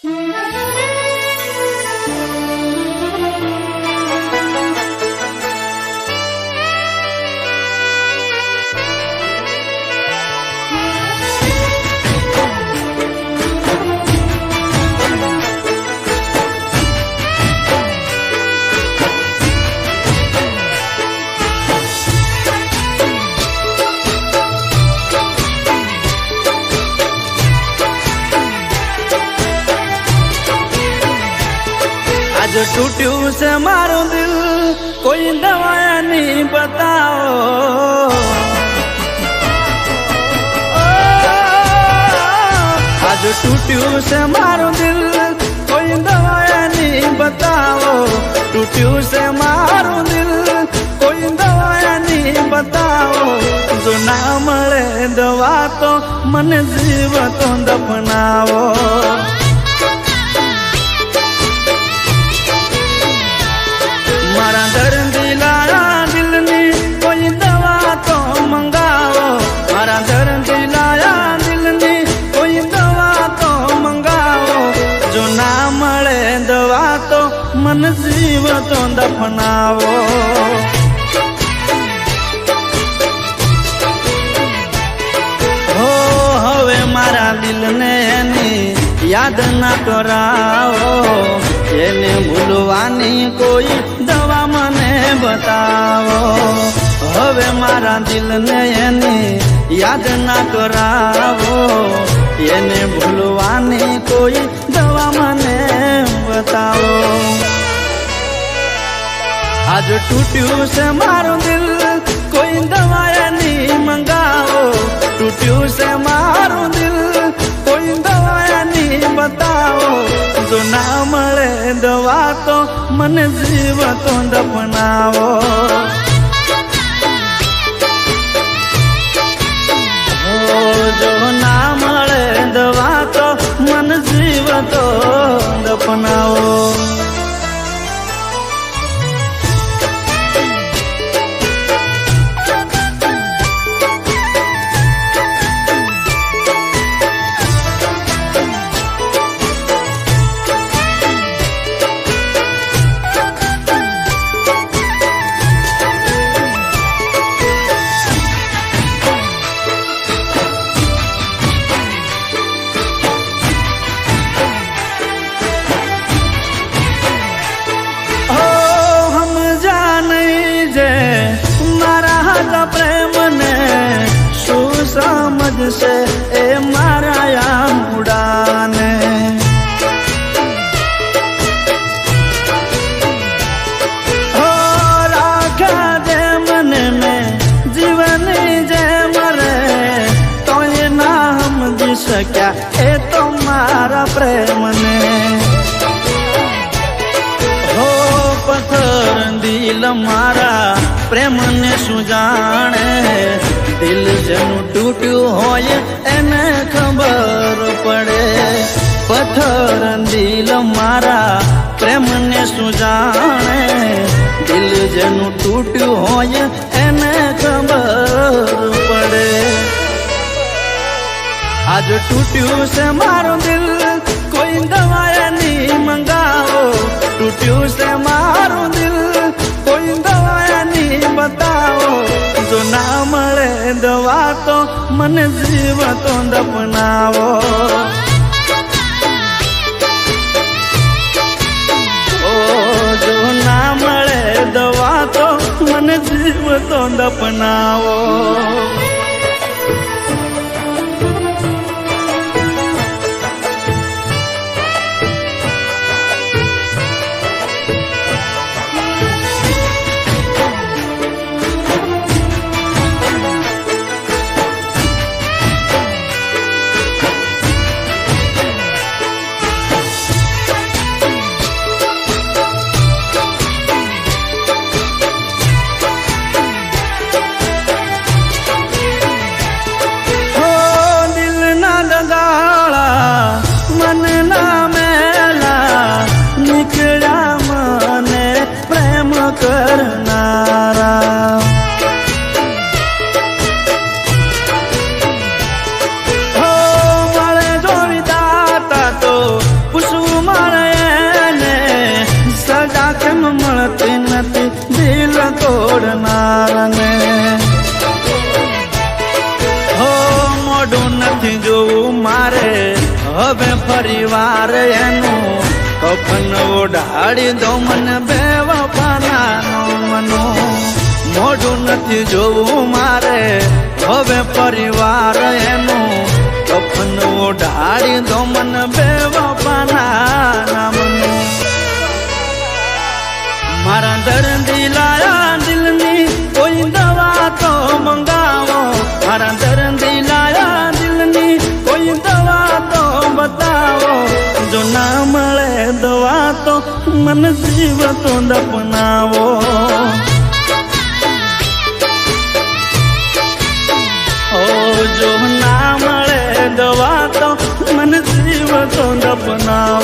आज टूट्યું से मारो दिल कोई दवाया नहीं बताओ। आज टूट्યું से मारो दिल कोई दवाया नहीं बताओ। टूट्યું से मारो दिल कोई दवाया नहीं बताओ। जो ना મળે દવા તો મને જીવતો દફનાવો। मारा दर्द लाया दिलनी कोई दवा तो मंगाओ। मारा दर्द लाया दिलनी कोई दवा तो मंगाओ। जो ना મળે दवा तो मन जीव तो दफनाओ। हो हवे मारा दिल ने याद ना कराओ। એને ભૂલવાની કોઈ દવા મને બતાવો। હવે મારા દિલને એની યાદ ના કરાવો। એને ભૂલવાની કોઈ દવા મને બતાવો। आज टूट्યું से मारो दिल कोई दवाया नहीं मंगाओ। टूट्યું से मारो दिल कोई दवाया नहीं बताओ। जो ना મળે દવા તો મને જીવતો દફનાવો। જો ના મળે દવા તો મને જીવતો દફનાવો। प्रेम ने सुसमझ से ए माराया मुड़ाने। हो राखा जे मन में जीवन जे मरे तो ये ना हम जी सक्या ए तो मारा प्रेम ने। हो पत्थर दिल मारा प्रेम ने सुजाणे। दिल जनु टूट्યું હોય એને ખબર પડે। પથ્થર દિલ મારા પ્રેમ ને સુજાણે। દિલ જनु ટૂટ્યું હોય એને ખબર પડે। आज टूट्યું से मारो दिल कोई दवाया नहीं मंगाओ। टूट्યું से मारो दिल कोई दवाया नहीं बताओ। जो ना મળે દવા તો મને જીવતો દફનાવો। ઓ જો ના મળે દવા તો મને જીવતો દફનાવો। परिवार एनु कफन ओढ़ाड़ी दो मन बेवफाना मनो मोढू नथी जोवू मारे हवे परिवार एनु कफन ओढ़ाड़ी दो मन बेवफाना नामनो मारा दर्दी लाया दिलनी कोई दवा तो मंगावो मारा दर्दी लाया दिलनी कोई दवा तो बताओ जो ना मळे दवा तो मन जीव तो दफनावो ओ जो ना मळे दवा तो मन जीव तो दफनावो।